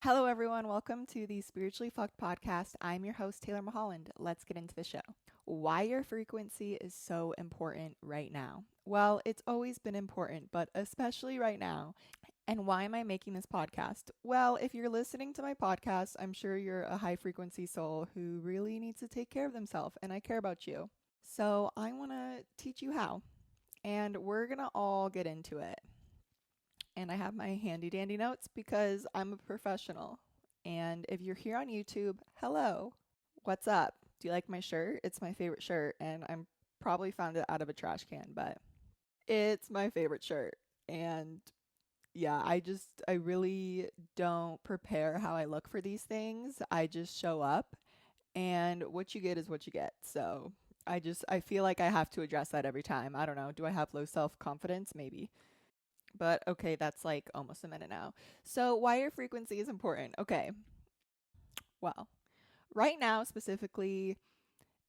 Hello, everyone. Welcome to the Spiritually Fucked podcast. I'm your host, Taylor Mulholland. Let's get into the show. Why your frequency is so important right now. Well, it's always been important, but especially right now. And why am I making this podcast? Well, if you're listening to my podcast, I'm sure you're a high frequency soul who really needs to take care of themselves, and I care about you. So I want to teach you how, and we're going to all get into it. And I have my handy dandy notes because I'm a professional. And if you're here on YouTube, hello, what's up? Do you like my shirt? It's my favorite shirt, and I'm probably found it out of a trash can, but it's my favorite shirt. And yeah, I really don't prepare how I look for these things. I just show up, and what you get is what you get. So I feel like I have to address that every time. I don't know. Do I have low self confidence? Maybe. But okay, that's like almost a minute now. So, why your frequency is important. Okay, well, right now specifically,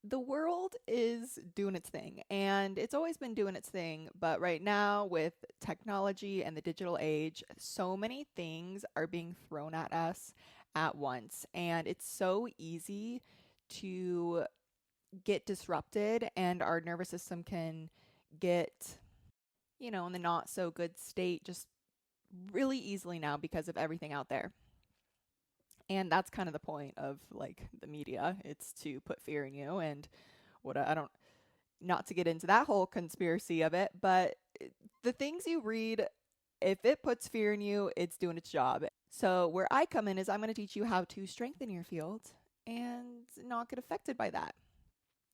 the world is doing its thing, and it's always been doing its thing. But right now, with technology and the digital age, so many things are being thrown at us at once, and it's so easy to get disrupted, and our nervous system can get, in the not so good state just really easily now because of everything out there. And that's kind of the point of like the media. It's to put fear in you and what I don't not to get into that whole conspiracy of it, but the things you read, if it puts fear in you, it's doing its job. So where I come in is I'm going to teach you how to strengthen your field and not get affected by that.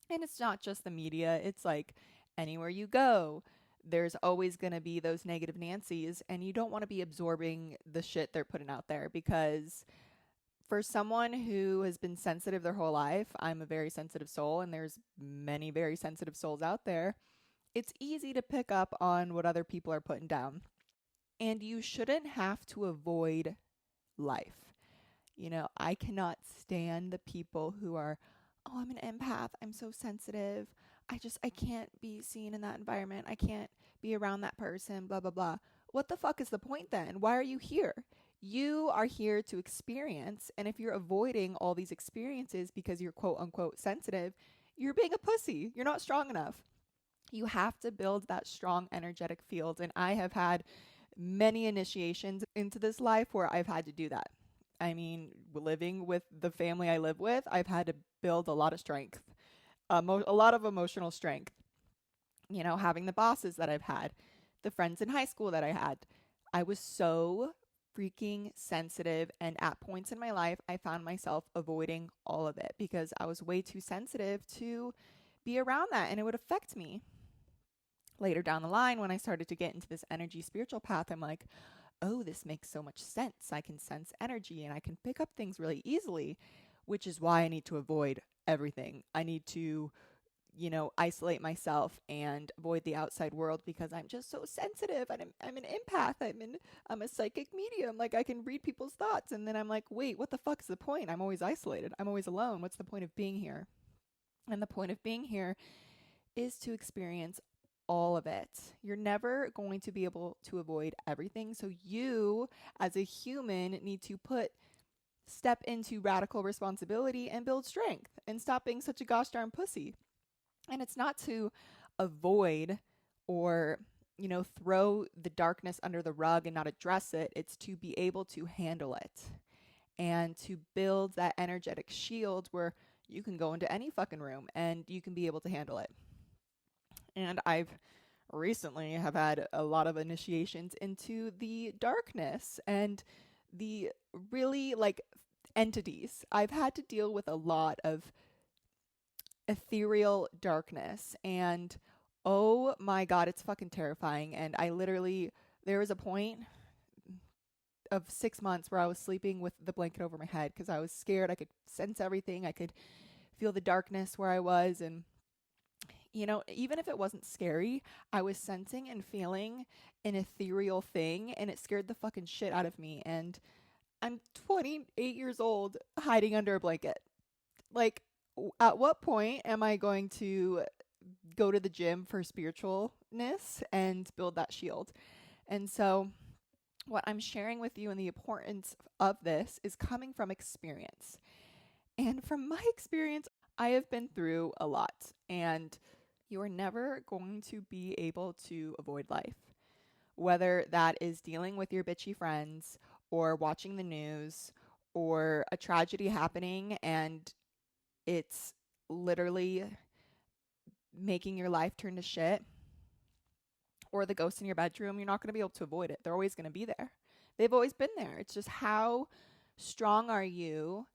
And it's not just the media, it's like anywhere you go, there's always going to be those negative Nancy's, and you don't want to be absorbing the shit they're putting out there because for someone who has been sensitive their whole life, I'm a very sensitive soul, and there's many very sensitive souls out there. It's easy to pick up on what other people are putting down, and you shouldn't have to avoid life. I cannot stand the people who are, oh, I'm an empath. I'm so sensitive. I can't be seen in that environment. I can't be around that person, blah, blah, blah. What the fuck is the point then? Why are you here? You are here to experience. And if you're avoiding all these experiences because you're quote unquote sensitive, you're being a pussy. You're not strong enough. You have to build that strong energetic field. And I have had many initiations into this life where I've had to do that. I mean, living with the family I live with, I've had to build a lot of strength, a lot of emotional strength. Having the bosses that I've had, the friends in high school that I had. I was so freaking sensitive. And at points in my life, I found myself avoiding all of it because I was way too sensitive to be around that and it would affect me. Later down the line, when I started to get into this energy spiritual path, I'm like, oh, this makes so much sense. I can sense energy and I can pick up things really easily, which is why I need to avoid everything. I need to, isolate myself and avoid the outside world because I'm just so sensitive and I'm an empath. I'm a psychic medium. Like I can read people's thoughts. And then I'm like, wait, what the fuck is the point? I'm always isolated. I'm always alone. What's the point of being here? And the point of being here is to experience all of it. You're never going to be able to avoid everything. So you, as a human, need to step into radical responsibility and build strength and stop being such a gosh darn pussy. And it's not to avoid or, throw the darkness under the rug and not address it. It's to be able to handle it and to build that energetic shield where you can go into any fucking room and you can be able to handle it. And I've recently have had a lot of initiations into the darkness and the really like entities. I've had to deal with a lot of ethereal darkness and oh my god, it's fucking terrifying. And there was a point of 6 months where I was sleeping with the blanket over my head because I was scared. I could sense everything. I could feel the darkness where I was. And even if it wasn't scary, I was sensing and feeling an ethereal thing and it scared the fucking shit out of me. And I'm 28 years old hiding under a blanket. Like, at what point am I going to go to the gym for spiritualness and build that shield? And so What I'm sharing with you and the importance of this is coming from experience. And from my experience, I have been through a lot, and you're never going to be able to avoid life. Whether that is dealing with your bitchy friends, or watching the news, or a tragedy happening and it's literally making your life turn to shit, or the ghosts in your bedroom, you're not going to be able to avoid it. They're always going to be there. They've always been there. It's just how strong are you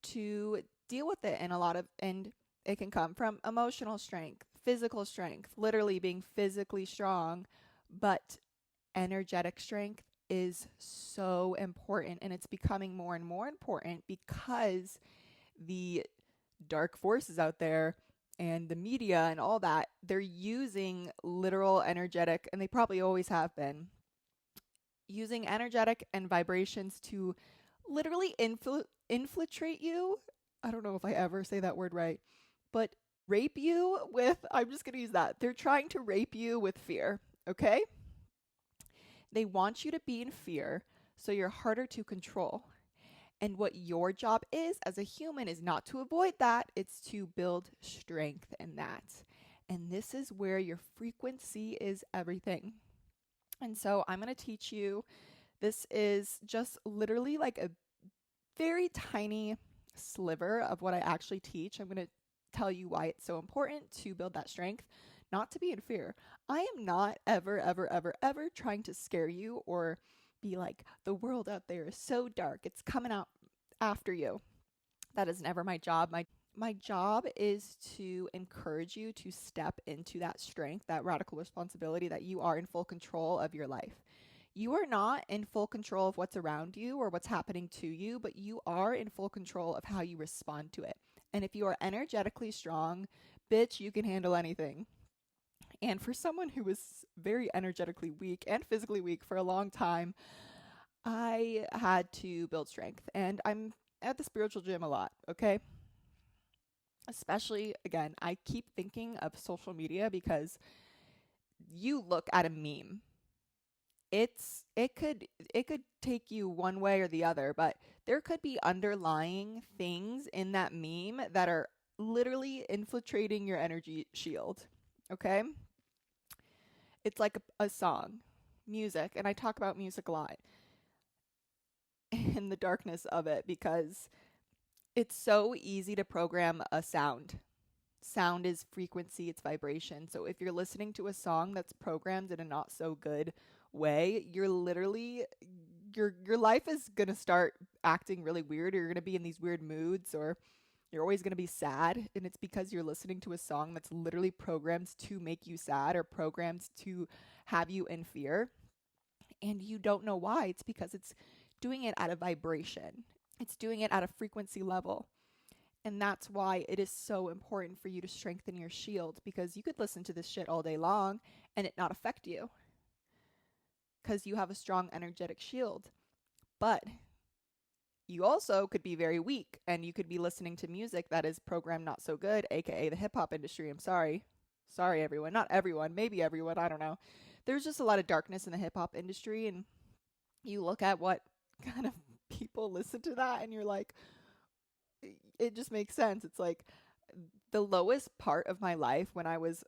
to deal with it. And it can come from emotional strength, physical strength, literally being physically strong, but energetic strength is so important, and it's becoming more and more important because the dark forces out there and the media and all that, they're using literal energetic, and they probably always have been using energetic and vibrations to literally infiltrate you. I don't know if I ever say that word right, but rape you with, I'm just going to use that. They're trying to rape you with fear, okay? They want you to be in fear so you're harder to control. And what your job is as a human is not to avoid that, it's to build strength in that. And this is where your frequency is everything. And so I'm going to teach you. This is just literally like a very tiny sliver of what I actually teach. I'm going to tell you why it's so important to build that strength, not to be in fear. I am not ever trying to scare you or be like, the world out there is so dark, it's coming out after you. That is never my job. My job is to encourage you to step into that strength, that radical responsibility that you are in full control of your life. You are not in full control of what's around you or what's happening to you, but you are in full control of how you respond to it. And if you are energetically strong, bitch, you can handle anything. And for someone who was very energetically weak and physically weak for a long time, I had to build strength. And I'm at the spiritual gym a lot, okay? Especially, again, I keep thinking of social media because you look at a meme. It could take you one way or the other, but there could be underlying things in that meme that are literally infiltrating your energy shield. Okay? It's like a song, music, and I talk about music a lot in the darkness of it because it's so easy to program a sound. Sound is frequency, it's vibration. So if you're listening to a song that's programmed in a not so good way, you're literally your life is going to start acting really weird, or you're going to be in these weird moods, or you're always going to be sad, and it's because you're listening to a song that's literally programmed to make you sad or programmed to have you in fear, and you don't know why. It's because it's doing it at a vibration. It's doing it at a frequency level. And that's why it is so important for you to strengthen your shield, because you could listen to this shit all day long and it not affect you because you have a strong energetic shield. But you also could be very weak and you could be listening to music that is programmed not so good, aka the hip hop industry. I'm sorry. Sorry, everyone. Not everyone. Maybe everyone. I don't know. There's just a lot of darkness in the hip hop industry, and you look at what kind of people listen to that and you're like, it just makes sense. It's like the lowest part of my life when I was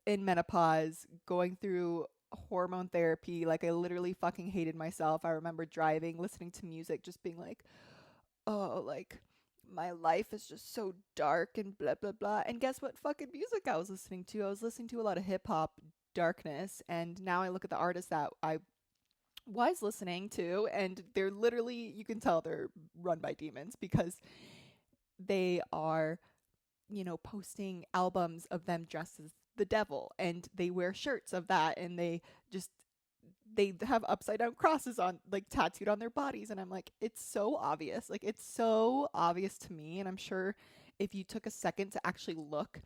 in menopause, going through hormone therapy. Like, I literally fucking hated myself. I remember driving, listening to music, just being like, oh, like, my life is just so dark and blah, blah, blah. And guess what fucking music I was listening to? I was listening to a lot of hip hop darkness. And now I look at the artists that I was listening to, and they're literally, you can tell they're run by demons because they are, posting albums of them dressed as the devil, and they wear shirts of that, and they have upside down crosses on, like, tattooed on their bodies. And I'm like, it's so obvious. Like, it's so obvious to me. And I'm sure if you took a second to actually look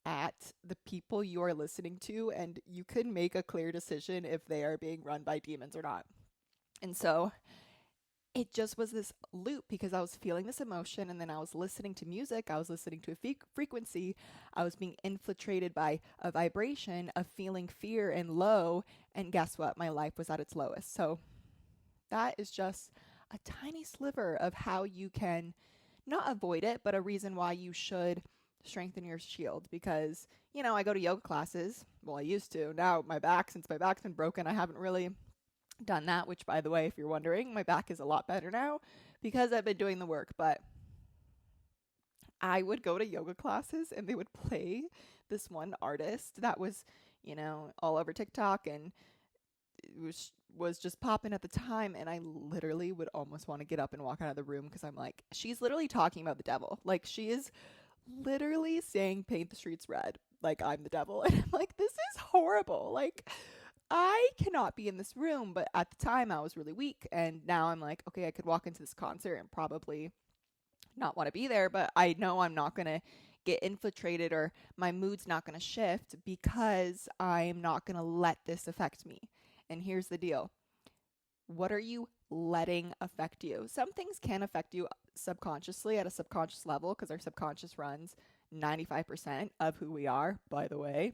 at the people you are listening to, and you could make a clear decision if they are being run by demons or not. And so it just was this loop because I was feeling this emotion, and then I was listening to music. I was listening to a frequency. I was being infiltrated by a vibration of feeling fear and low. And guess what? My life was at its lowest. So That is just a tiny sliver of how you can not avoid it, but a reason why you should strengthen your shield. Because, I go to yoga classes. Well, I used to. Now, since my back's been broken, I haven't really done that, which, by the way, if you're wondering, my back is a lot better now because I've been doing the work. But I would go to yoga classes and they would play this one artist that was, all over TikTok, and it was just popping at the time, and I literally would almost want to get up and walk out of the room because I'm like, she's literally talking about the devil. Like, she is literally saying paint the streets red like I'm the devil. And I'm like, this is horrible. Like, I cannot be in this room. But at the time I was really weak, and now I'm like, okay, I could walk into this concert and probably not want to be there, but I know I'm not going to get infiltrated, or my mood's not going to shift because I'm not going to let this affect me. And here's the deal. What are you letting affect you? Some things can affect you subconsciously at a subconscious level because our subconscious runs 95% of who we are, by the way.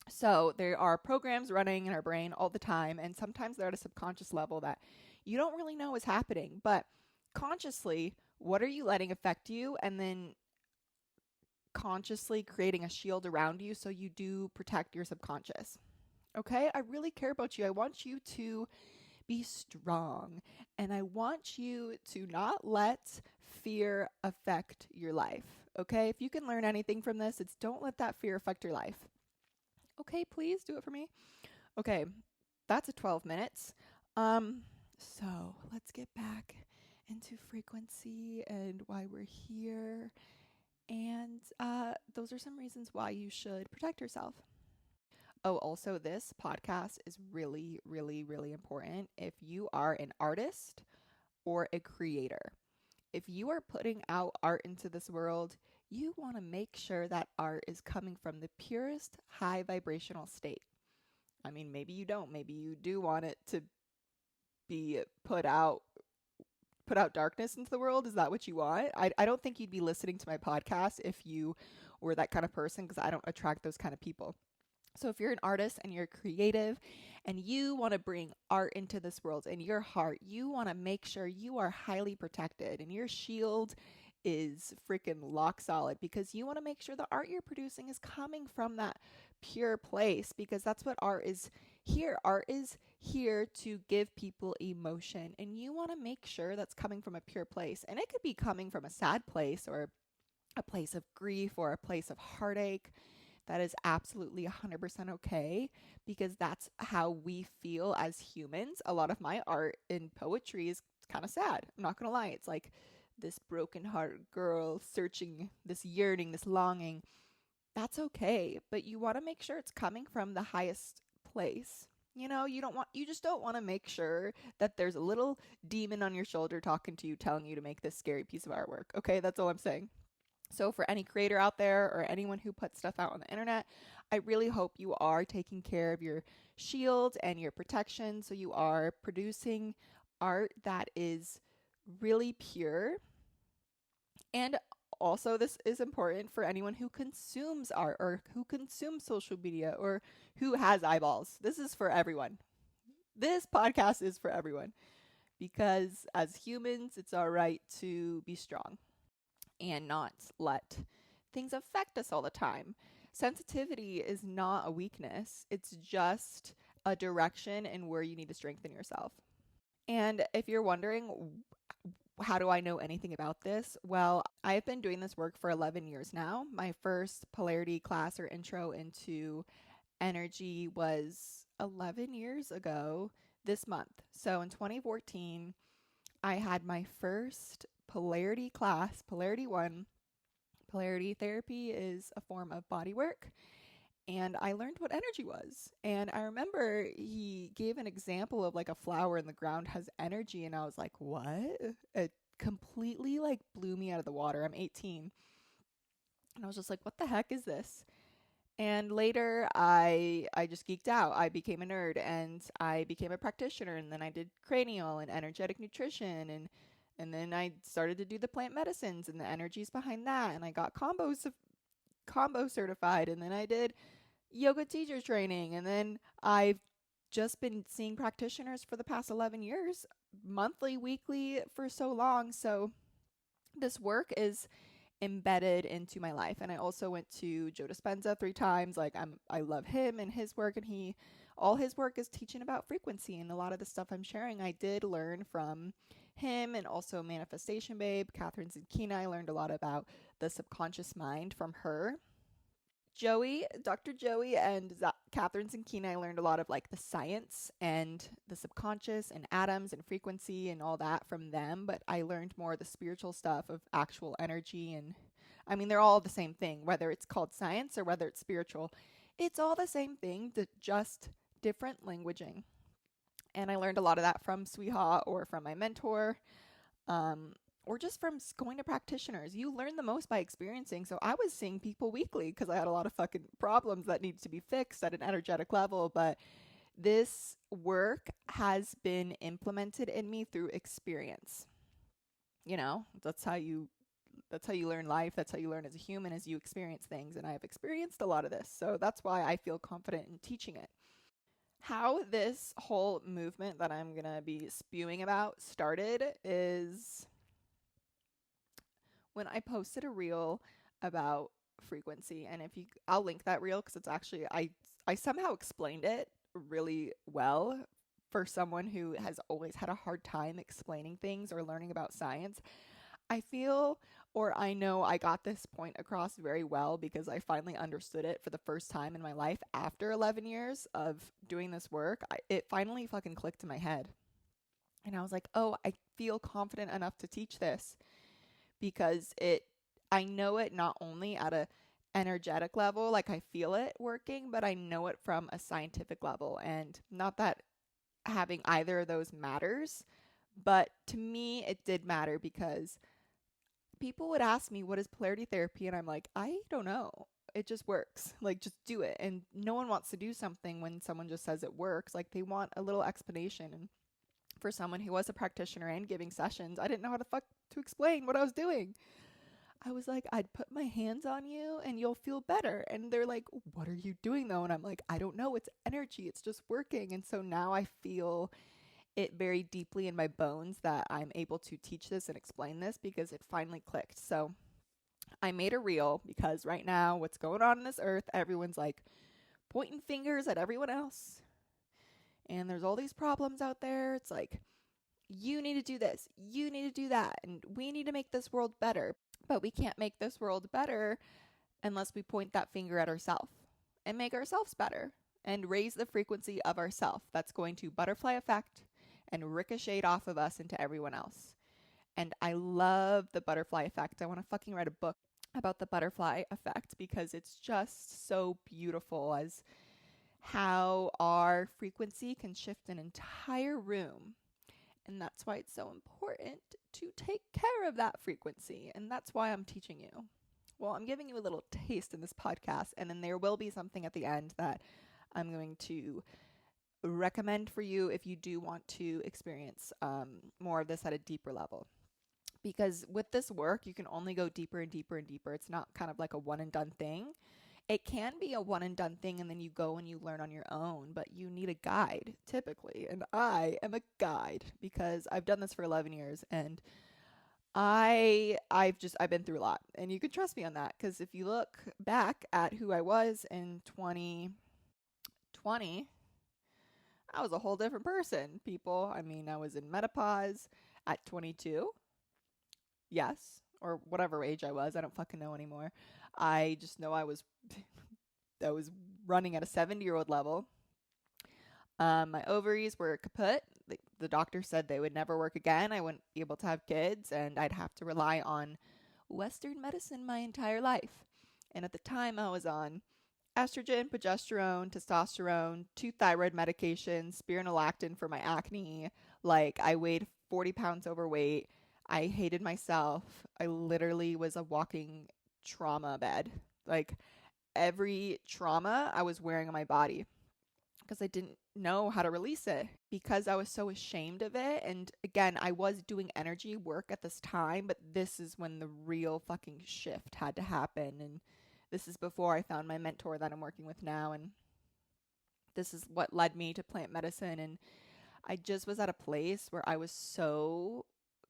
So there are programs running in our brain all the time, and sometimes they're at a subconscious level that you don't really know is happening. But consciously, what are you letting affect you? And then consciously creating a shield around you so you do protect your subconscious. Okay? I really care about you. I want you to be strong, and I want you to not let fear affect your life. Okay? If you can learn anything from this, it's don't let that fear affect your life. Okay, please do it for me. Okay, that's a 12 minutes. So let's get back into frequency and why we're here. And those are some reasons why you should protect yourself. Oh, also, this podcast is really, really, really important if you are an artist or a creator. If you are putting out art into this world, you want to make sure that art is coming from the purest high vibrational state. I mean, maybe you don't. Maybe you do want it to be put out darkness into the world. Is that what you want? I don't think you'd be listening to my podcast if you were that kind of person, because I don't attract those kind of people. So if you're an artist and you're creative and you want to bring art into this world in your heart, you want to make sure you are highly protected and your shield is freaking lock solid, because you want to make sure the art you're producing is coming from that pure place, because that's what art is here. Art is here to give people emotion, and you want to make sure that's coming from a pure place. And it could be coming from a sad place or a place of grief or a place of heartache. That is absolutely 100% okay, because that's how we feel as humans. A lot of my art in poetry is kind of sad. I'm not going to lie. It's like this broken heart girl searching, this yearning, this longing. That's okay, but you want to make sure it's coming from the highest place. You just don't want to make sure that there's a little demon on your shoulder talking to you, telling you to make this scary piece of artwork. Okay, that's all I'm saying. So for any creator out there or anyone who puts stuff out on the internet, I really hope you are taking care of your shield and your protection. So you are producing art that is really pure. And also, this is important for anyone who consumes art or who consumes social media or who has eyeballs. This is for everyone. This podcast is for everyone, because as humans, it's all right to be strong and not let things affect us all the time. Sensitivity is not a weakness. It's just a direction and where you need to strengthen yourself. And if you're wondering, how do I know anything about this? Well, I've been doing this work for 11 years now. My first polarity class or intro into energy was 11 years ago this month. So in 2014, I had my first polarity class, Polarity 1. Polarity therapy is a form of body work, and I learned what energy was. And I remember he gave an example of like a flower in the ground has energy, and I was like, what? It completely like blew me out of the water. I'm 18. And I was just like, what the heck is this? And later I just geeked out. I became a nerd and I became a practitioner, and then I did cranial and energetic nutrition, and then I started to do the plant medicines and the energies behind that, and I got combo certified, and then I did yoga teacher training, and then I just been seeing practitioners for the past 11 years, monthly, weekly, for so long. So this work is embedded into my life. And I also went to Joe Dispenza 3 times. Like I love him and his work, and all his work is teaching about frequency, and a lot of the stuff I'm sharing I did learn from him, and also Manifestation Babe, Catherine Zucchina. I learned a lot about the subconscious mind from her. Dr. Joey and Catherine Zucchina, I learned a lot of like the science and the subconscious and atoms and frequency and all that from them, but I learned more of the spiritual stuff of actual energy. And I mean, they're all the same thing, whether it's called science or whether it's spiritual. It's all the same thing, just different languaging. And I learned a lot of that from Sweeha or from my mentor. Or just from going to practitioners. You learn the most by experiencing. So I was seeing people weekly because I had a lot of fucking problems that needed to be fixed at an energetic level. But this work has been implemented in me through experience. You know, that's how you learn life. That's how you learn as a human, as you experience things. And I have experienced a lot of this. So that's why I feel confident in teaching it. How this whole movement that I'm going to be spewing about started is when I posted a reel about frequency. And I'll link that reel because it's actually, I somehow explained it really well for someone who has always had a hard time explaining things or learning about science. I feel, or I know I got this point across very well because I finally understood it for the first time in my life after 11 years of doing this work. It finally fucking clicked in my head. And I was like, oh, I feel confident enough to teach this because I know it not only at a energetic level, like I feel it working, but I know it from a scientific level. And not that having either of those matters, but to me it did matter because people would ask me, what is polarity therapy? And I'm like, I don't know. It just works. Like, just do it. And no one wants to do something when someone just says it works. Like, they want a little explanation. And for someone who was a practitioner and giving sessions, I didn't know how the fuck to explain what I was doing. I was like, I'd put my hands on you and you'll feel better. And they're like, what are you doing though? And I'm like, I don't know. It's energy. It's just working. And so now I feel it very deeply in my bones that I'm able to teach this and explain this because it finally clicked. So I made a reel because right now what's going on this earth, everyone's like pointing fingers at everyone else. And there's all these problems out there. It's like, you need to do this, you need to do that, and we need to make this world better. But we can't make this world better unless we point that finger at ourselves and make ourselves better and raise the frequency of ourselves. That's going to butterfly effect and ricochet off of us into everyone else. And I love the butterfly effect. I want to fucking write a book about the butterfly effect because it's just so beautiful as how our frequency can shift an entire room. And that's why it's so important to take care of that frequency. And that's why I'm teaching you. Well, I'm giving you a little taste in this podcast, and then there will be something at the end that I'm going to recommend for you if you do want to experience more of this at a deeper level. Because with this work, you can only go deeper and deeper and deeper. It's not kind of like a one and done thing. It can be a one and done thing and then you go and you learn on your own, but you need a guide typically. And I am a guide because I've done this for 11 years and I've been through a lot, and you can trust me on that because if you look back at who I was in 2020, I was a whole different person, people. I mean, I was in menopause at 22. Yes, or whatever age I was. I don't fucking know anymore. I just know I was running at a 70-year-old level. My ovaries were kaput. The doctor said they would never work again. I wouldn't be able to have kids, and I'd have to rely on Western medicine my entire life. And at the time, I was on estrogen, progesterone, testosterone, 2 thyroid medications, spironolactone for my acne. Like, I weighed 40 pounds overweight. I hated myself. I literally was a walking trauma bed. Like, every trauma I was wearing on my body because I didn't know how to release it because I was so ashamed of it. And again, I was doing energy work at this time, but this is when the real fucking shift had to happen. And this is before I found my mentor that I'm working with now. And This is what led me to plant medicine. And I just was at a place where I was so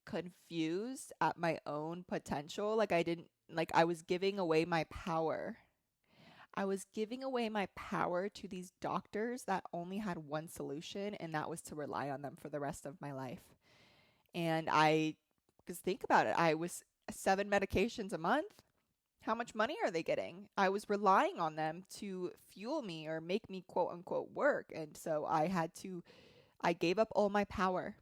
confused at my own potential. I was giving away my power. I was giving away my power to these doctors that only had one solution, and that was to rely on them for the rest of my life. And because think about it, I was 7 medications a month. How much money are they getting? I was relying on them to fuel me or make me quote unquote work. And so I gave up all my power.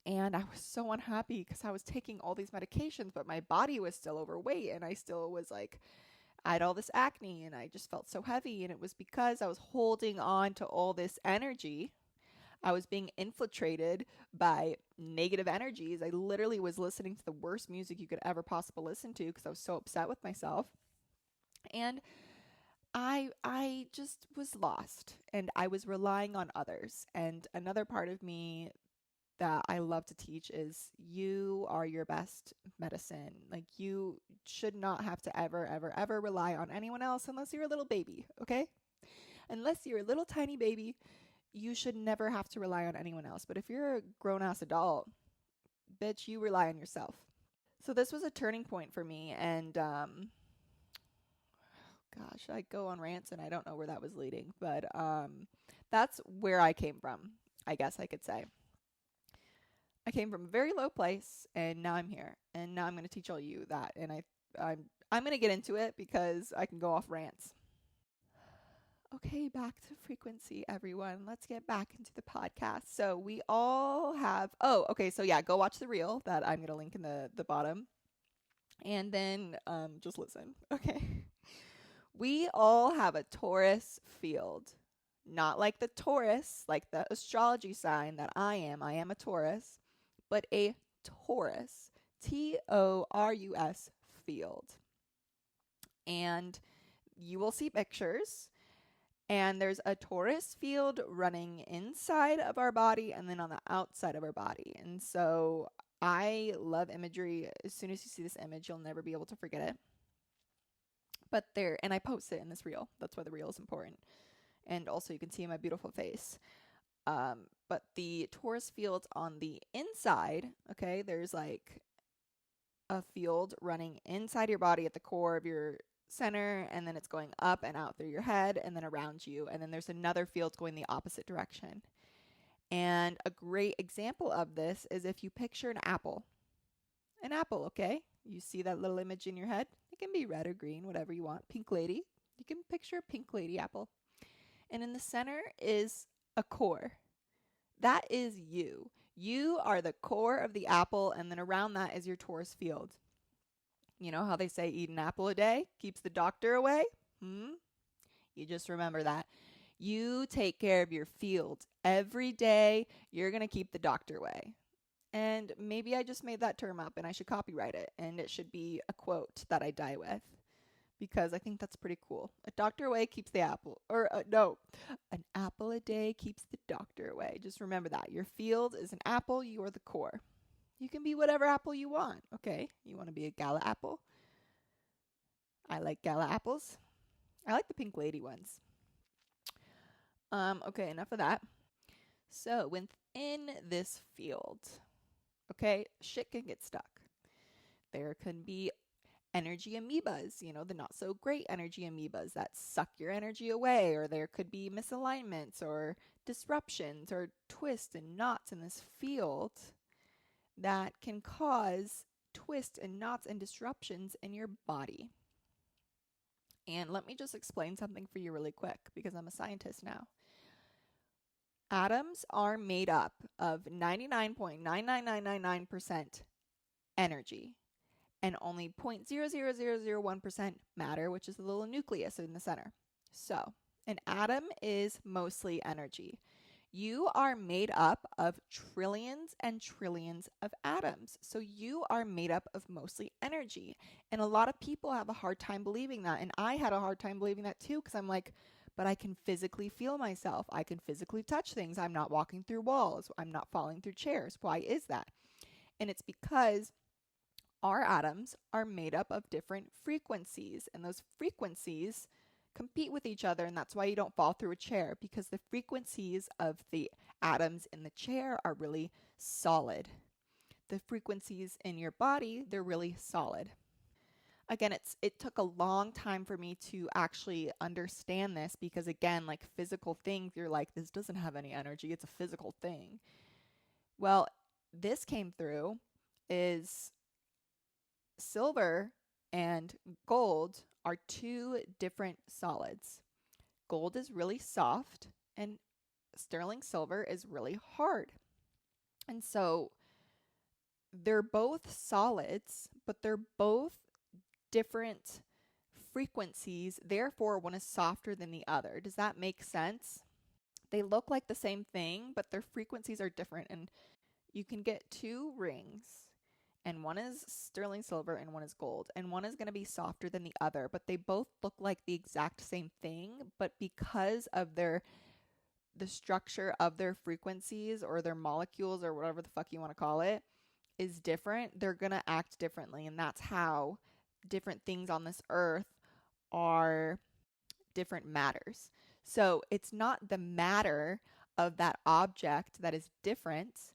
And I was so unhappy because I was taking all these medications, but my body was still overweight and I still was like, I had all this acne and I just felt so heavy. And it was because I was holding on to all this energy. I was being infiltrated by negative energies. I literally was listening to the worst music you could ever possibly listen to because I was so upset with myself. And I just was lost and I was relying on others. And another part of me that I love to teach is you are your best medicine. Like you should not have to ever, ever, ever rely on anyone else unless you're a little baby, okay? Unless you're a little tiny baby, you should never have to rely on anyone else. But if you're a grown ass adult, bitch, you rely on yourself. So this was a turning point for me. And gosh, I go on rants and I don't know where that was leading. But that's where I came from, I guess I could say. I came from a very low place and now I'm here. And now I'm going to teach all you that. And I'm going to get into it because I can go off rants. Okay, back to frequency, everyone. Let's get back into the podcast. So we all have, so yeah, go watch the reel that I'm going to link in the bottom. And then just listen, okay? We all have a Taurus field. Not like the Taurus, like the astrology sign that I am. I am a Taurus, but a Taurus, Taurus field. And you will see pictures. And there's a Taurus field running inside of our body and then on the outside of our body. And so I love imagery. As soon as you see this image, you'll never be able to forget it. But and I post it in this reel. That's why the reel is important. And also you can see my beautiful face. But the Taurus field on the inside, okay, there's like a field running inside your body at the core of your center, and then it's going up and out through your head and then around you, and then there's another field going the opposite direction. And a great example of this is if you picture an apple, okay, you see that little image in your head. It can be red or green, whatever you want. Pink lady, you can picture a pink lady apple, and in the center is a core. That is you are the core of the apple, and then around that is your Taurus field. You know how they say eat an apple a day keeps the doctor away? You just remember that. You take care of your field every day. You're going to keep the doctor away. And maybe I just made that term up and I should copyright it. And it should be a quote that I die with. Because I think that's pretty cool. A doctor away keeps the apple. An apple a day keeps the doctor away. Just remember that. Your field is an apple. You are the core. You can be whatever apple you want, okay? You want to be a gala apple? I like gala apples. I like the pink lady ones. Okay, enough of that. So within this field, okay, shit can get stuck. There can be energy amoebas, the not so great energy amoebas that suck your energy away, or there could be misalignments or disruptions or twists and knots in this field that can cause twists and knots and disruptions in your body. And let me just explain something for you really quick because I'm a scientist now. Atoms are made up of 99.99999% energy and only 0.00001% matter, which is the little nucleus in the center. So, an atom is mostly energy. You are made up of trillions and trillions of atoms. So you are made up of mostly energy. And a lot of people have a hard time believing that. And I had a hard time believing that too, because I'm like, but I can physically feel myself. I can physically touch things. I'm not walking through walls. I'm not falling through chairs. Why is that? And it's because our atoms are made up of different frequencies. And those frequencies compete with each other, and that's why you don't fall through a chair, because the frequencies of the atoms in the chair are really solid. The frequencies in your body, they're really solid. Again, it took a long time for me to actually understand this, because again, like physical things, you're like, this doesn't have any energy, it's a physical thing. Well, this came through is silver and gold are two different solids. Gold is really soft and sterling silver is really hard. And so they're both solids, but they're both different frequencies. Therefore, one is softer than the other. Does that make sense? They look like the same thing, but their frequencies are different. And you can get two rings, and one is sterling silver and one is gold. And one is going to be softer than the other, but they both look like the exact same thing. But because of the structure of their frequencies or their molecules or whatever the fuck you want to call it is different, they're going to act differently. And that's how different things on this earth are different matters. So it's not the matter of that object that is different,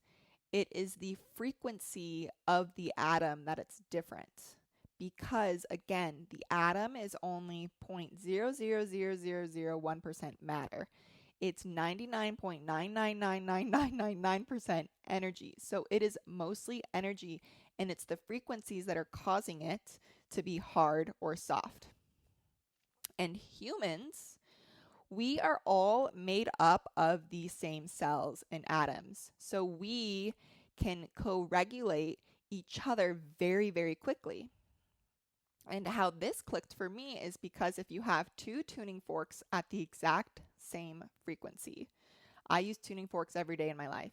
it is the frequency of the atom that it's different. Because again, the atom is only 0.0000001% matter. It's 99.9999999% energy. So it is mostly energy, and it's the frequencies that are causing it to be hard or soft. And humans, we are all made up of the same cells and atoms. So we can co-regulate each other very, very quickly. And how this clicked for me is because if you have two tuning forks at the exact same frequency, I use tuning forks every day in my life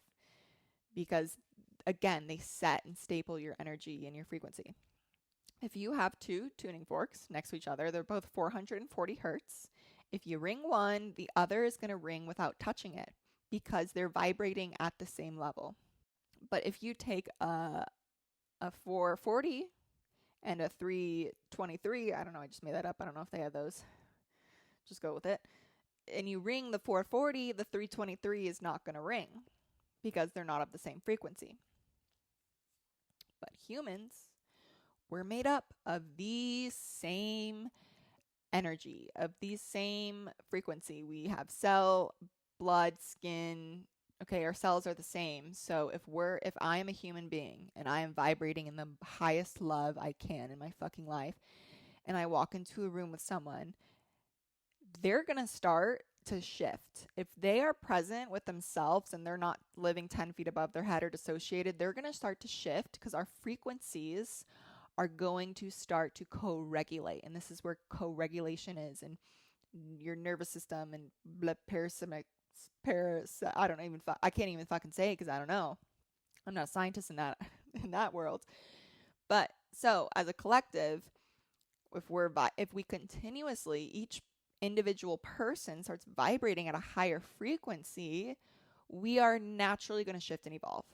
because, again, they set and staple your energy and your frequency. If you have two tuning forks next to each other, they're both 440 hertz. If you ring one, the other is going to ring without touching it because they're vibrating at the same level. But if you take a 440 and a 323, I don't know, I just made that up. I don't know if they have those. Just go with it. And you ring the 440, the 323 is not going to ring because they're not of the same frequency. But humans, we're made up of the same energy, of the same frequency. We have cell, blood, skin. Okay, our cells are the same. So if I am a human being and I am vibrating in the highest love I can in my fucking life, and I walk into a room with someone, they're going to start to shift. If they are present with themselves and they're not living 10 feet above their head or dissociated, they're going to start to shift because our frequencies are going to start to co-regulate. And this is where co-regulation is, and your nervous system and blood I can't even fucking say it because I don't know. I'm not a scientist in that world. But so as a collective, if we continuously, each individual person starts vibrating at a higher frequency, we are naturally going to shift and evolve.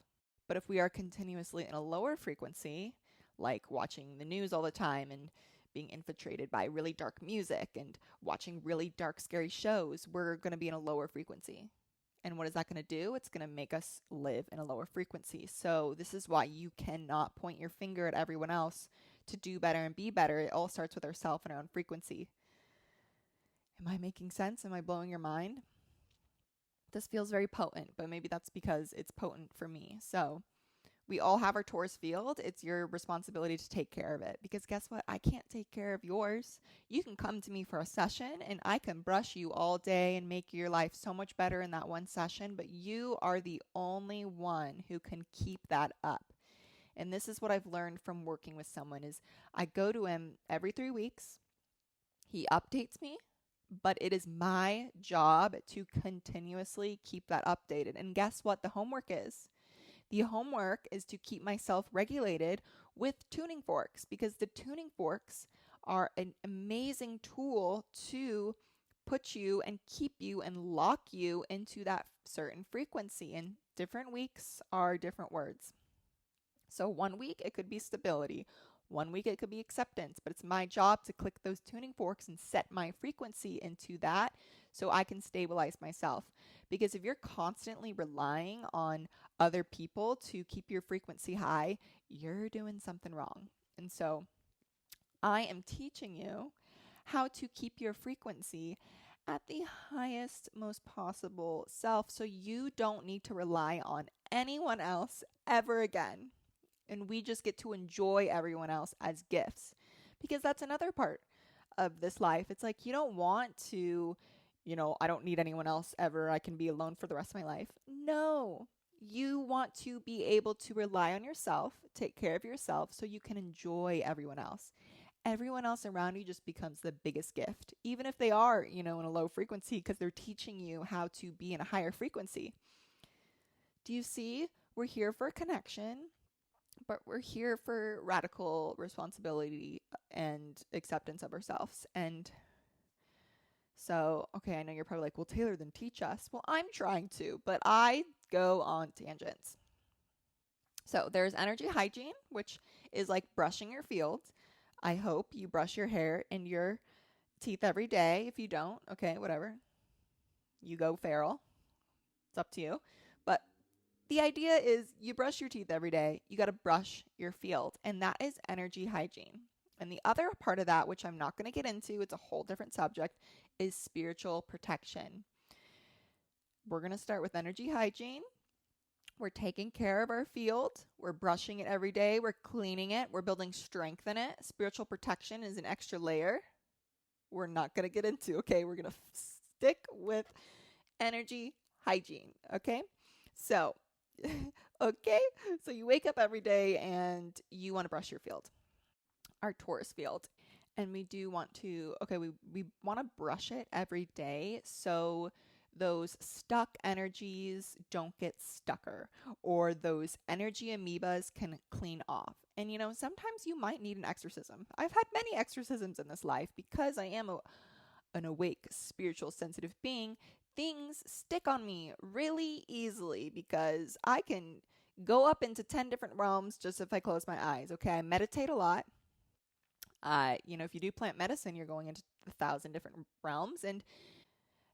But if we are continuously in a lower frequency, like watching the news all the time and being infiltrated by really dark music and watching really dark, scary shows, we're going to be in a lower frequency. And what is that going to do? It's going to make us live in a lower frequency. So this is why you cannot point your finger at everyone else to do better and be better. It all starts with ourselves and our own frequency. Am I making sense? Am I blowing your mind? This feels very potent, but maybe that's because it's potent for me. So we all have our Taurus field. It's your responsibility to take care of it. Because guess what? I can't take care of yours. You can come to me for a session and I can brush you all day and make your life so much better in that one session. But you are the only one who can keep that up. And this is what I've learned from working with someone is I go to him every 3 weeks. He updates me, but it is my job to continuously keep that updated. And guess what the homework is? The homework is to keep myself regulated with tuning forks, because the tuning forks are an amazing tool to put you and keep you and lock you into that certain frequency. And different weeks are different words. So 1 week, it could be stability. One week it could be acceptance, but it's my job to click those tuning forks and set my frequency into that so I can stabilize myself. Because if you're constantly relying on other people to keep your frequency high, you're doing something wrong. And so I am teaching you how to keep your frequency at the highest, most possible self so you don't need to rely on anyone else ever again. And we just get to enjoy everyone else as gifts. Because that's another part of this life. It's like you don't want to, I don't need anyone else ever. I can be alone for the rest of my life. No. You want to be able to rely on yourself, take care of yourself so you can enjoy everyone else. Everyone else around you just becomes the biggest gift, even if they are, in a low frequency, because they're teaching you how to be in a higher frequency. Do you see? We're here for connection, but we're here for radical responsibility and acceptance of ourselves. And so, okay, I know you're probably like, well, Taylor, then teach us. Well, I'm trying to, but I go on tangents. So there's energy hygiene, which is like brushing your field. I hope you brush your hair and your teeth every day. If you don't, okay, whatever. You go feral. It's up to you. But the idea is you brush your teeth every day. You got to brush your field. And that is energy hygiene. And the other part of that, which I'm not going to get into, it's a whole different subject, is spiritual protection. We're going to start with energy hygiene. We're taking care of our field. We're brushing it every day. We're cleaning it. We're building strength in it. Spiritual protection is an extra layer we're not going to get into, okay? We're going to stick with energy hygiene, okay? So, okay? So you wake up every day and you want to brush your field, our Taurus field. And we do want to, we want to brush it every day so those stuck energies don't get stucker, or those energy amoebas can clean off. And sometimes you might need an exorcism. I've had many exorcisms in this life because I am an awake, spiritual, sensitive being. Things stick on me really easily because I can go up into 10 different realms just if I close my eyes. Okay, I meditate a lot. If you do plant medicine, you're going into 1,000 different realms, and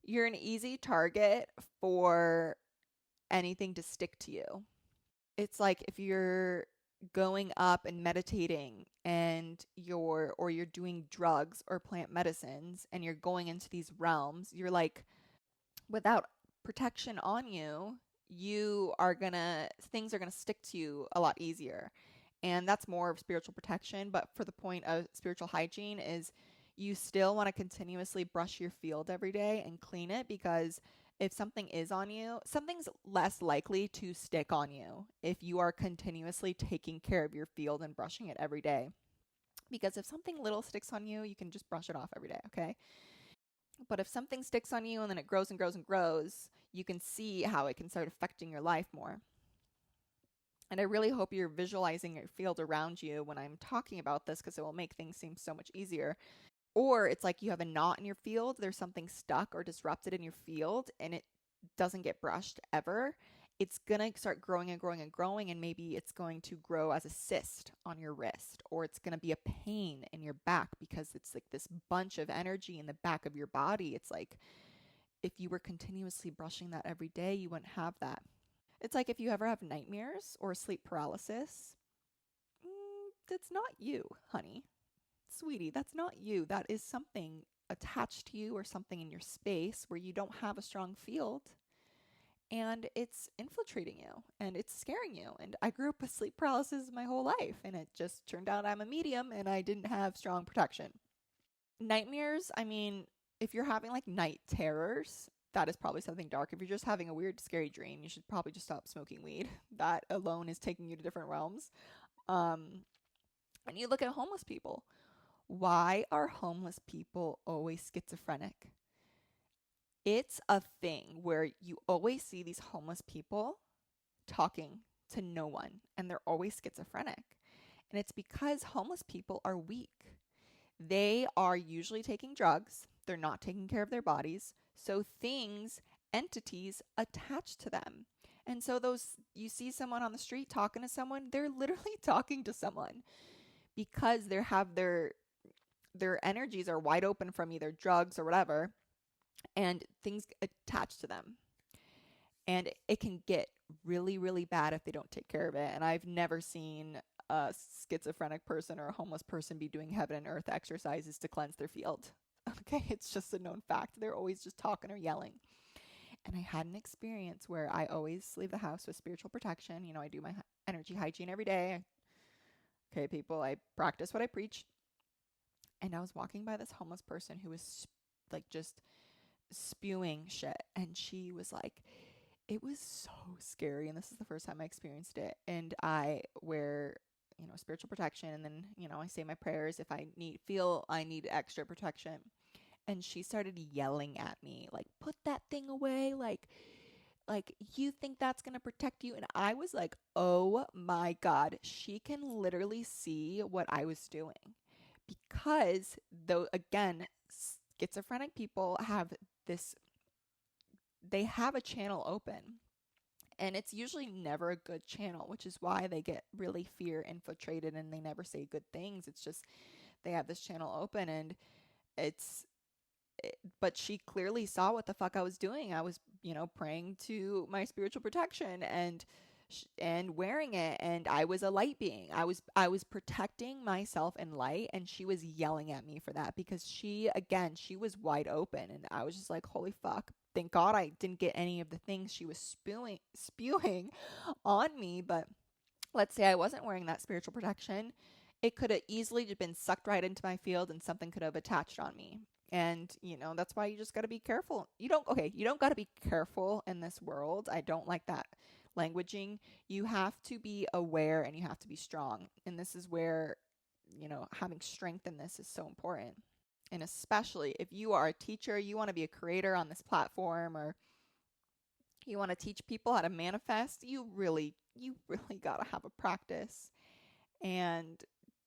you're an easy target for anything to stick to you. It's like if you're going up and meditating and you're doing drugs or plant medicines and you're going into these realms, you're like, without protection on you, things are gonna stick to you a lot easier. And that's more of spiritual protection. But for the point of spiritual hygiene is you still want to continuously brush your field every day and clean it, because if something is on you, something's less likely to stick on you if you are continuously taking care of your field and brushing it every day. Because if something little sticks on you, you can just brush it off every day, okay? But if something sticks on you and then it grows and grows and grows, you can see how it can start affecting your life more. And I really hope you're visualizing your field around you when I'm talking about this, because it will make things seem so much easier. Or it's like you have a knot in your field, there's something stuck or disrupted in your field, and it doesn't get brushed ever. It's going to start growing and growing and growing, and maybe it's going to grow as a cyst on your wrist, or it's going to be a pain in your back because it's like this bunch of energy in the back of your body. It's like if you were continuously brushing that every day, you wouldn't have that. It's like if you ever have nightmares or sleep paralysis, that's not you, honey. Sweetie, that's not you. That is something attached to you or something in your space where you don't have a strong field, and it's infiltrating you and it's scaring you. And I grew up with sleep paralysis my whole life, and it just turned out I'm a medium and I didn't have strong protection. Nightmares, I mean, if you're having like night terrors, that is probably something dark. If you're just having a weird, scary dream, you should probably just stop smoking weed. That alone is taking you to different realms. And you look at homeless people. Why are homeless people always schizophrenic? It's a thing where you always see these homeless people talking to no one, and they're always schizophrenic. And it's because homeless people are weak. They are usually taking drugs. They're not taking care of their bodies. So entities attach to them. And so you see someone on the street talking to someone, they're literally talking to someone, because they have their energies are wide open from either drugs or whatever, and things attach to them. And it can get really, really bad if they don't take care of it. And I've never seen a schizophrenic person or a homeless person be doing heaven and earth exercises to cleanse their field. Okay, it's just a known fact. They're always just talking or yelling. And I had an experience where I always leave the house with spiritual protection. You know, I do my energy hygiene every day. Okay, people, I practice what I preach. And I was walking by this homeless person who was like just spewing shit. And she was like, it was so scary. And this is the first time I experienced it. And I wear, you know, spiritual protection. And then, you know, I say my prayers if I feel I need extra protection. And she started yelling at me, like, put that thing away. Like you think that's going to protect you. And I was like, oh my God, she can literally see what I was doing. Because though, again, schizophrenic people have this, they have a channel open, and it's usually never a good channel, which is why they get really fear infiltrated and they never say good things. It's just they have this channel open, and but she clearly saw what the fuck I was doing. I was, you know, praying to my spiritual protection and wearing it, and I was a light being. I was protecting myself in light, and she was yelling at me for that because she was wide open, and I was just like, holy fuck. Thank God I didn't get any of the things she was spewing on me. But let's say I wasn't wearing that spiritual protection, it could have easily been sucked right into my field and something could have attached on me. And, you know, that's why you just got to be careful. You don't got to be careful in this world. I don't like that languaging. You have to be aware and you have to be strong. And this is where, you know, having strength in this is so important. And especially if you are a teacher, you want to be a creator on this platform, or you want to teach people how to manifest, you really got to have a practice and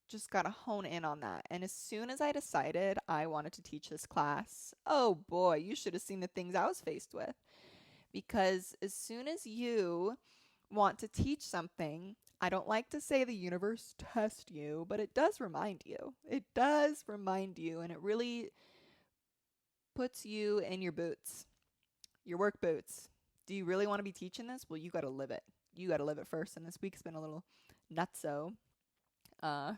just got to hone in on that. And as soon as I decided I wanted to teach this class, oh boy, you should have seen the things I was faced with. Because as soon as you want to teach something, I don't like to say the universe tests you, but it does remind you. It does remind you, and it really puts you in your boots, your work boots. Do you really want to be teaching this? Well, you got to live it. You got to live it first. And this week's been a little nutso. And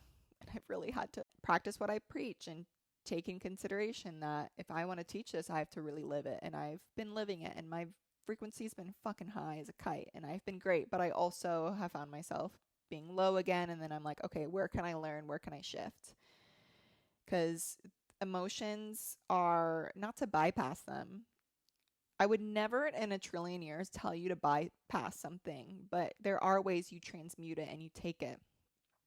I've really had to practice what I preach and take in consideration that if I want to teach this, I have to really live it. And I've been living it, and my frequency's been fucking high as a kite, and I've been great. But I also have found myself being low again. And then I'm like, okay, where can I learn? Where can I shift? Because emotions are not to bypass them. I would never in a trillion years tell you to bypass something, but there are ways you transmute it and you take it.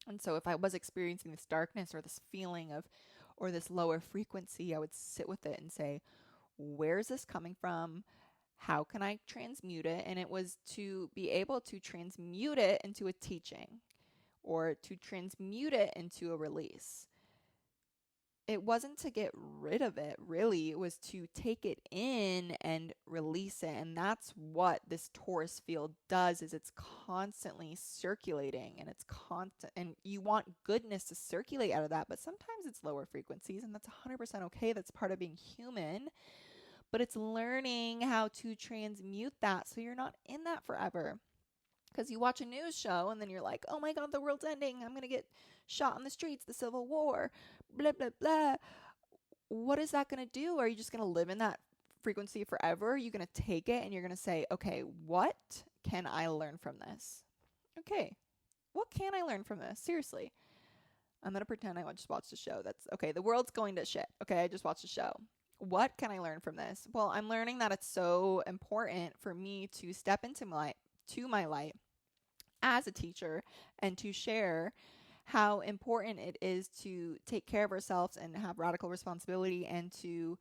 And so if I was experiencing this darkness or this feeling of, or this lower frequency, I would sit with it and say, where's this coming from? How can I transmute it? And it was to be able to transmute it into a teaching or to transmute it into a release. It wasn't to get rid of it, really. It was to take it in and release it. And that's what this Taurus field does, is it's constantly circulating, and it's constant, and you want goodness to circulate out of that. But sometimes it's lower frequencies, and that's 100% okay. That's part of being human. But it's learning how to transmute that so you're not in that forever. Because you watch a news show and then you're like, oh my God, the world's ending. I'm going to get shot on the streets, the Civil War, blah, blah, blah. What is that going to do? Are you just going to live in that frequency forever? Are you going to take it and you're going to say, okay, what can I learn from this? Okay, what can I learn from this? Seriously. I'm going to pretend I just watched a show. That's okay. The world's going to shit. Okay, I just watched a show. What can I learn from this? Well, I'm learning that it's so important for me to step into my light as a teacher and to share how important it is to take care of ourselves and have radical responsibility and to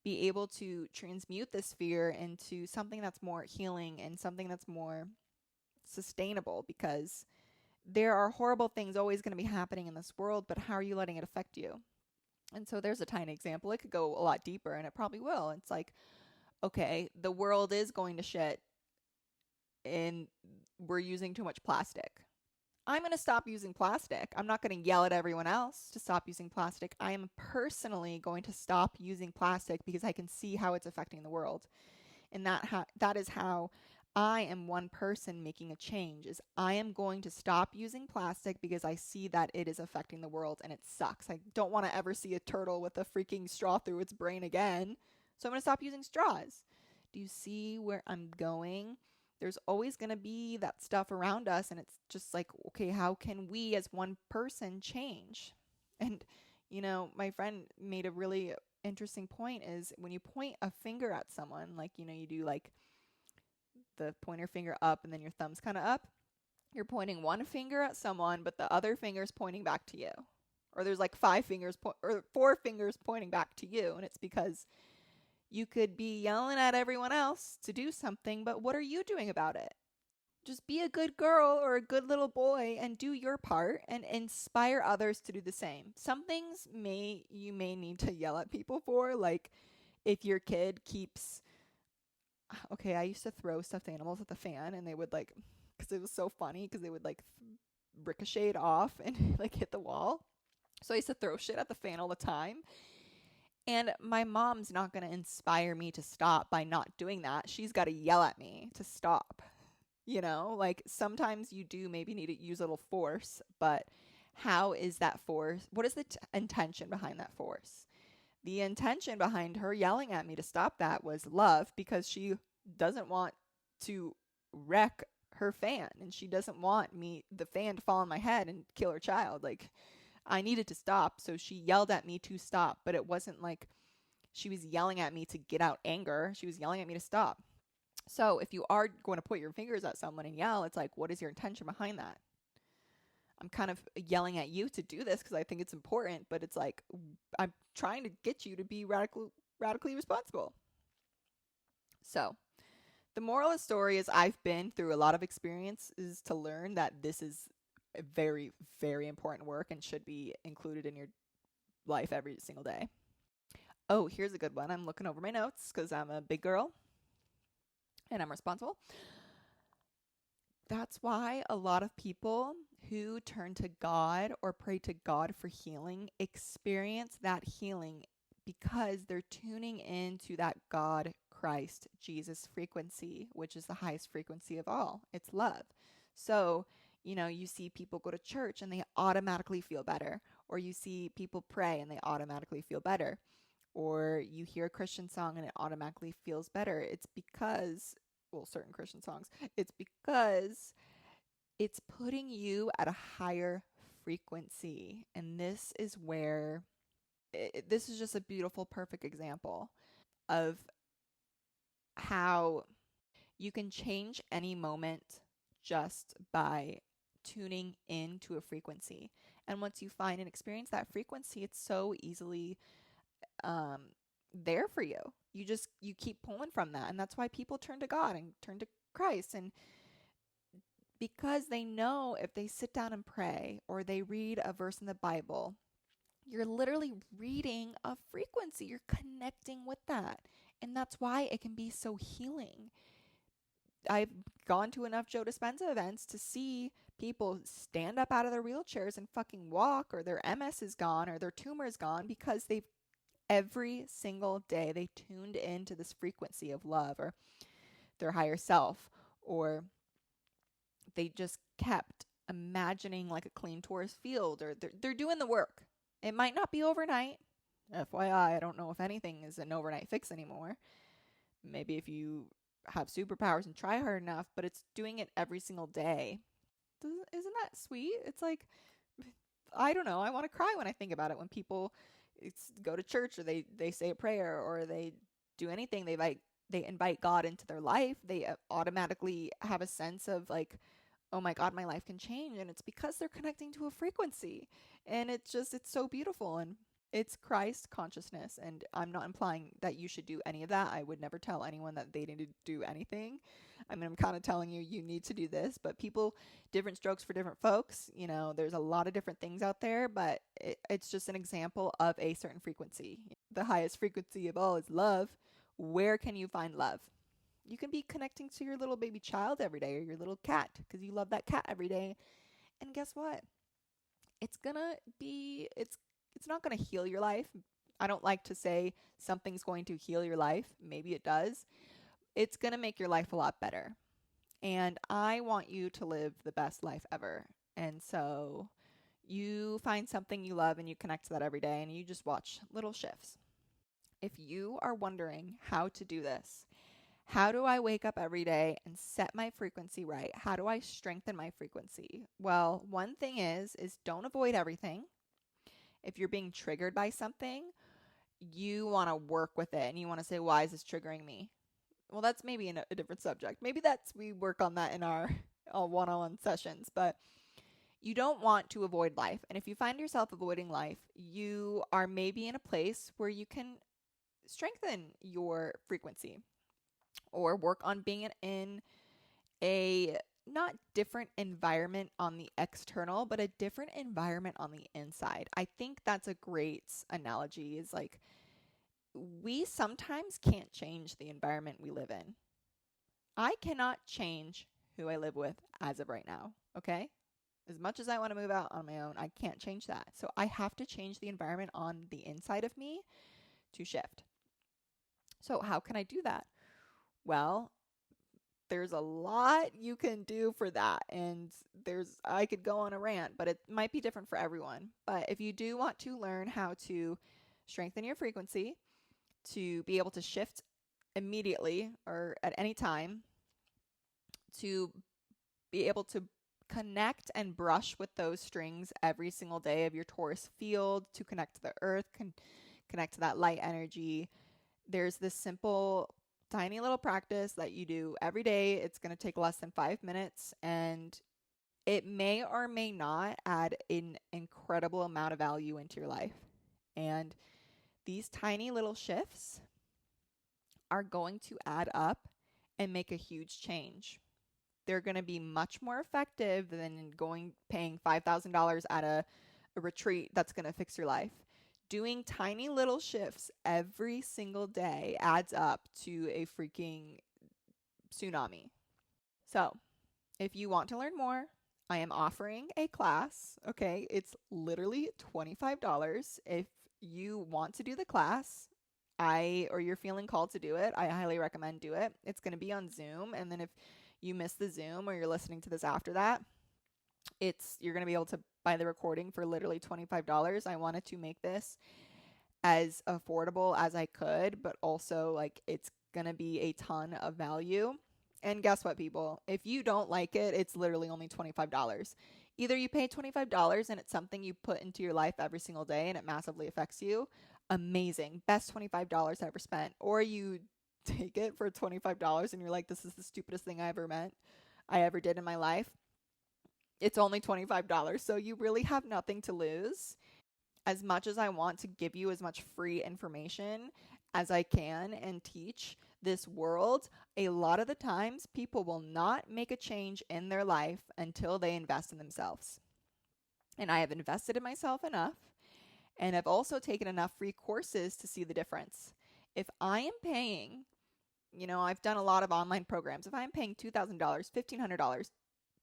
be able to transmute this fear into something that's more healing and something that's more sustainable, because there are horrible things always going to be happening in this world, but how are you letting it affect you? And so there's a tiny example. It could go a lot deeper, and it probably will. It's like, okay, the world is going to shit and we're using too much plastic. I'm going to stop using plastic. I'm not going to yell at everyone else to stop using plastic. I am personally going to stop using plastic because I can see how it's affecting the world. And that is how I am one person making a change. Is I am going to stop using plastic because I see that it is affecting the world and it sucks. I don't want to ever see a turtle with a freaking straw through its brain again. So I'm going to stop using straws. Do you see where I'm going? There's always going to be that stuff around us, and it's just like, okay, how can we as one person change? And my friend made a really interesting point is when you point a finger at someone, like, you do like the pointer finger up and then your thumb's kind of up, you're pointing one finger at someone, but the other finger's pointing back to you. Or there's like or four fingers pointing back to you. And it's because you could be yelling at everyone else to do something, but what are you doing about it? Just be a good girl or a good little boy and do your part and inspire others to do the same. Some things you may need to yell at people for, like if your kid keeps, okay, I used to throw stuffed animals at the fan and they would like, because it was so funny, because they would like ricochet off and like hit the wall. So I used to throw shit at the fan all the time. And my mom's not going to inspire me to stop by not doing that. She's got to yell at me to stop. Like sometimes you do maybe need to use a little force, but how is that force? What is the intention behind that force? The intention behind her yelling at me to stop that was love, because she doesn't want to wreck her fan, and she doesn't want the fan to fall on my head and kill her child. Like, I needed to stop, so she yelled at me to stop, but it wasn't like she was yelling at me to get out anger. She was yelling at me to stop. So if you are going to put your fingers at someone and yell, it's like, what is your intention behind that? I'm kind of yelling at you to do this because I think it's important, but it's like, I'm trying to get you to be radically responsible. So the moral of the story is I've been through a lot of experiences to learn that this is a very, very important work and should be included in your life every single day. Oh, here's a good one. I'm looking over my notes because I'm a big girl and I'm responsible. That's why a lot of people who turn to God or pray to God for healing experience that healing because they're tuning into that God, Christ, Jesus frequency, which is the highest frequency of all. It's love. So, you see people go to church and they automatically feel better, or you see people pray and they automatically feel better, or you hear a Christian song and it automatically feels better. It's because, certain Christian songs, it's because it's putting you at a higher frequency. And this is where, this is just a beautiful, perfect example of how you can change any moment just by tuning into a frequency. And once you find and experience that frequency, it's so easily there for you. You keep pulling from that. And that's why people turn to God and turn to Christ. And because they know if they sit down and pray or they read a verse in the Bible, you're literally reading a frequency. You're connecting with that. And that's why it can be so healing. I've gone to enough Joe Dispenza events to see people stand up out of their wheelchairs and fucking walk, or their MS is gone, or their tumor is gone, because every single day they tuned into this frequency of love or their higher self, or they just kept imagining like a clean tourist field, or they're doing the work. It might not be overnight. FYI, I don't know if anything is an overnight fix anymore. Maybe if you have superpowers and try hard enough, but it's doing it every single day. Isn't that sweet? It's like, I don't know, I want to cry when I think about it. When people go to church, or they say a prayer, or they do anything, they invite God into their life, they automatically have a sense of like, oh my God, my life can change. And it's because they're connecting to a frequency. And it's so beautiful. And it's Christ consciousness. And I'm not implying that you should do any of that. I would never tell anyone that they need to do anything. I mean, I'm kind of telling you need to do this, but different strokes for different folks. There's a lot of different things out there, but it's just an example of a certain frequency. The highest frequency of all is love. Where can you find love? You can be connecting to your little baby child every day, or your little cat, because you love that cat every day. And guess what? It's not gonna heal your life. I don't like to say something's going to heal your life. Maybe it does. It's gonna make your life a lot better. And I want you to live the best life ever. And so you find something you love and you connect to that every day and you just watch little shifts. If you are wondering how to do this, how do I wake up every day and set my frequency right? How do I strengthen my frequency? Well, one thing is don't avoid everything. If you're being triggered by something, you want to work with it and you want to say, why is this triggering me? Well, that's maybe a different subject. Maybe we work on that in our one-on-one sessions, but you don't want to avoid life. And if you find yourself avoiding life, you are maybe in a place where you can strengthen your frequency or work on being in a not different environment on the external, but a different environment on the inside. I think that's a great analogy is like we sometimes can't change the environment we live in. I cannot change who I live with as of right now, okay? As much as I want to move out on my own, I can't change that. So I have to change the environment on the inside of me to shift. So how can I do that? Well, there's a lot you can do for that. And I could go on a rant, but it might be different for everyone. But if you do want to learn how to strengthen your frequency, to be able to shift immediately or at any time, to be able to connect and brush with those strings every single day of your Taurus field, to connect to the earth, connect to that light energy. There's this simple, tiny little practice that you do every day. It's going to take less than 5 minutes, and it may or may not add an incredible amount of value into your life. And these tiny little shifts are going to add up and make a huge change. They're going to be much more effective than paying $5,000 at a retreat that's going to fix your life. Doing tiny little shifts every single day adds up to a freaking tsunami. So, if you want to learn more, I am offering a class. Okay, it's literally $25. If you want to do the class, or you're feeling called to do it, I highly recommend do it. It's going to be on Zoom, and then if you miss the Zoom or you're listening to this after that, you're going to be able to buy the recording for literally $25. I wanted to make this as affordable as I could, but also like it's going to be a ton of value. And guess what, people? If you don't like it, it's literally only $25. Either you pay $25 and it's something you put into your life every single day and it massively affects you. Amazing. Best $25 I ever spent. Or you take it for $25 and you're like, this is the stupidest thing I ever did in my life. It's only $25. So you really have nothing to lose. As much as I want to give you as much free information as I can and teach this world, a lot of the times people will not make a change in their life until they invest in themselves. And I have invested in myself enough, and I've also taken enough free courses to see the difference. If I am paying, I've done a lot of online programs. If I'm paying $2,000, $1,500,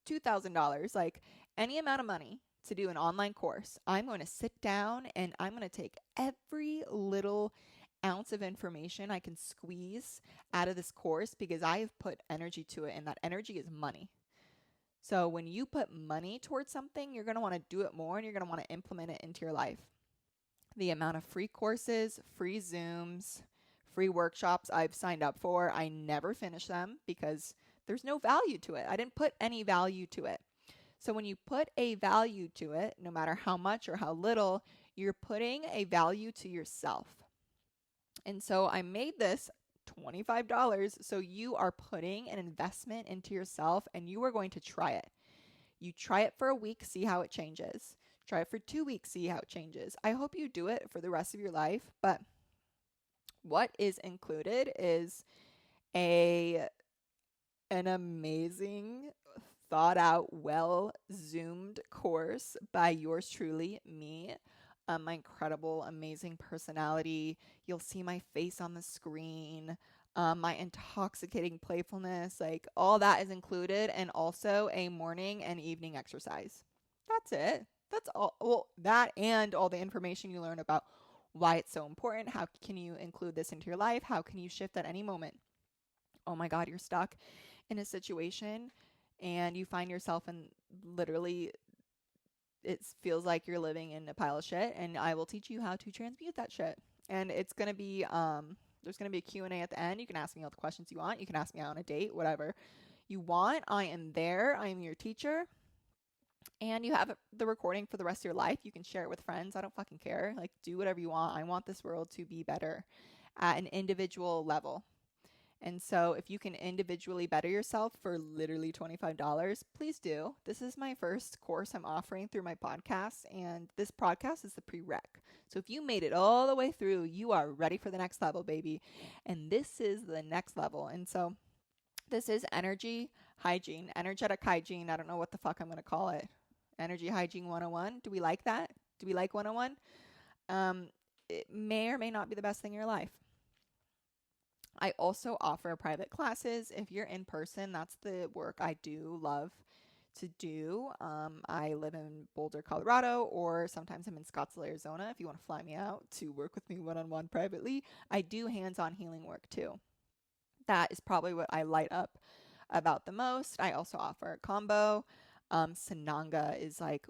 $2,000, like any amount of money to do an online course, I'm going to sit down and I'm going to take every little ounce of information I can squeeze out of this course because I have put energy to it, and that energy is money. So when you put money towards something, you're going to want to do it more and you're going to want to implement it into your life. The amount of free courses, free Zooms, free workshops I've signed up for, I never finish them because there's no value to it. I didn't put any value to it. So when you put a value to it, no matter how much or how little, you're putting a value to yourself. And so I made this $25. So you are putting an investment into yourself and you are going to try it. You try it for a week, see how it changes. Try it for 2 weeks, see how it changes. I hope you do it for the rest of your life. But what is included is an amazing, thought out, well zoomed course by yours truly, me. My incredible, amazing personality. You'll see my face on the screen, my intoxicating playfulness, like all that is included, and also a morning and evening exercise. That's it. That's all. Well, that and all the information you learn about why it's so important. How can you include this into your life? How can you shift at any moment? Oh my God, you're stuck in a situation and you find yourself in literally it feels like you're living in a pile of shit, and I will teach you how to transmute that shit. And it's going to be there's going to be a Q&A at the end. You can ask me all the questions you want. You can ask me out on a date, whatever you want. I am there. I am your teacher. And you have the recording for the rest of your life. You can share it with friends. I don't fucking care. Like, do whatever you want. I want this world to be better at an individual level. And so if you can individually better yourself for literally $25, please do. This is my first course I'm offering through my podcast, and this podcast is the prereq. So if you made it all the way through, you are ready for the next level, baby. And this is the next level. And so this is energy hygiene, energetic hygiene. I don't know what the fuck I'm going to call it. Energy hygiene 101. Do we like that? Do we like 101? It may or may not be the best thing in your life. I also offer private classes. If you're in person, that's the work I do love to do. I live in Boulder, Colorado, or sometimes I'm in Scottsdale, Arizona. If you want to fly me out to work with me one-on-one privately, I do hands-on healing work too. That is probably what I light up about the most. I also offer a combo. Sananga is like,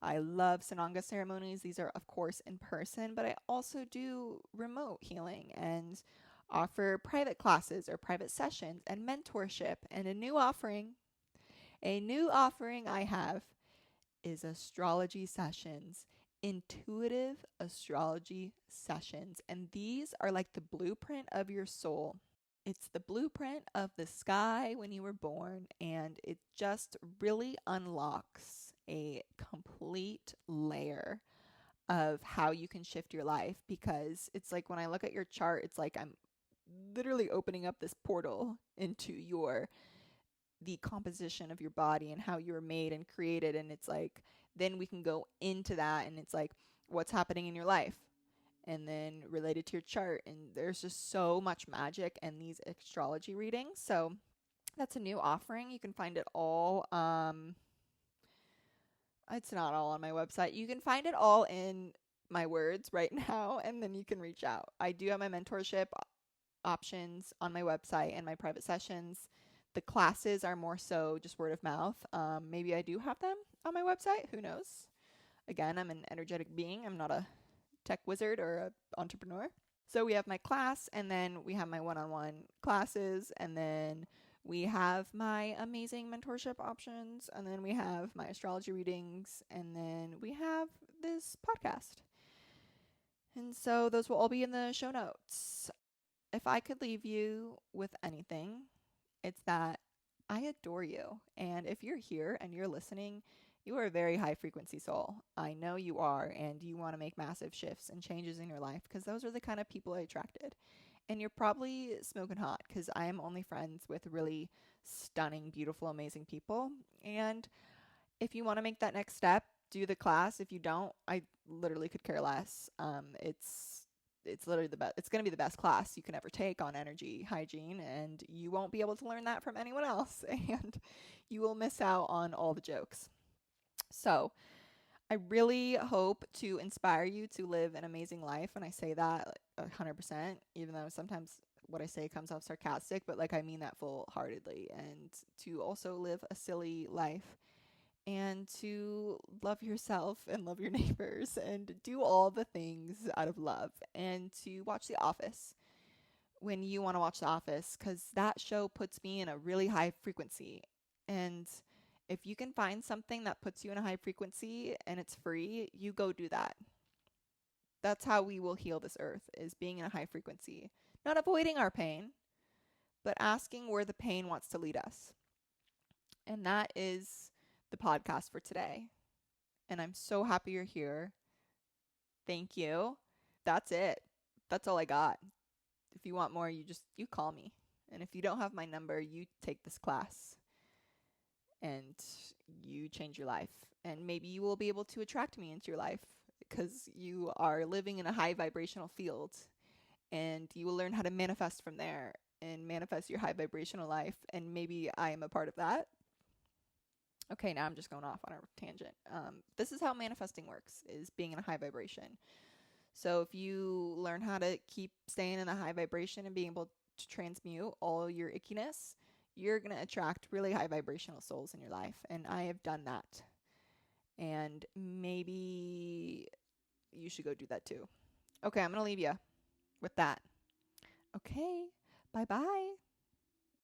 I love Sananga ceremonies. These are, of course, in person, but I also do remote healing and offer private classes or private sessions and mentorship. And a new offering I have is astrology sessions, intuitive astrology sessions. And these are like the blueprint of your soul. It's the blueprint of the sky when you were born, and it just really unlocks a complete layer of how you can shift your life, because it's like when I look at your chart, it's like I'm literally opening up this portal into the composition of your body and how you were made and created. And it's like, then we can go into that, and it's like, what's happening in your life? And then related to your chart. And there's just so much magic in these astrology readings. So that's a new offering. You can find it all. It's not all on my website. You can find it all in my words right now, and then you can reach out. I do have my mentorship options on my website and my private sessions. The classes are more so just word of mouth. Maybe I do have them on my website. Who knows? Again, I'm an energetic being. I'm not a tech wizard or an entrepreneur. So we have my class, and then we have my one-on-one classes, and then we have my amazing mentorship options, and then we have my astrology readings, and then we have this podcast. And so those will all be in the show notes. If I could leave you with anything, it's that I adore you. And if you're here and you're listening, you are a very high frequency soul. I know you are, and you want to make massive shifts and changes in your life, because those are the kind of people I attracted. And you're probably smoking hot, because I am only friends with really stunning, beautiful, amazing people. And if you want to make that next step, do the class. If you don't, I literally could care less. It's literally the best. It's going to be the best class you can ever take on energy hygiene, and you won't be able to learn that from anyone else, and you will miss out on all the jokes. So I really hope to inspire you to live an amazing life. And I say that 100%, even though sometimes what I say comes off sarcastic, but like I mean that full-heartedly. And to also live a silly life, and to love yourself and love your neighbors and do all the things out of love, and to watch The Office when you want to watch The Office, because that show puts me in a really high frequency. And if you can find something that puts you in a high frequency and it's free, you go do that. That's how we will heal this earth, is being in a high frequency. Not avoiding our pain, but asking where the pain wants to lead us. And that is the podcast for today. And I'm so happy you're here. Thank you. That's it. That's all I got. If you want more, you call me. And if you don't have my number, you take this class and you change your life. And maybe you will be able to attract me into your life, because you are living in a high vibrational field, and you will learn how to manifest from there and manifest your high vibrational life. And maybe I am a part of that. Okay, now I'm just going off on a tangent. This is how manifesting works, is being in a high vibration. So if you learn how to keep staying in a high vibration and being able to transmute all your ickiness, you're going to attract really high vibrational souls in your life. And I have done that. And maybe you should go do that too. Okay, I'm going to leave you with that. Okay, bye bye.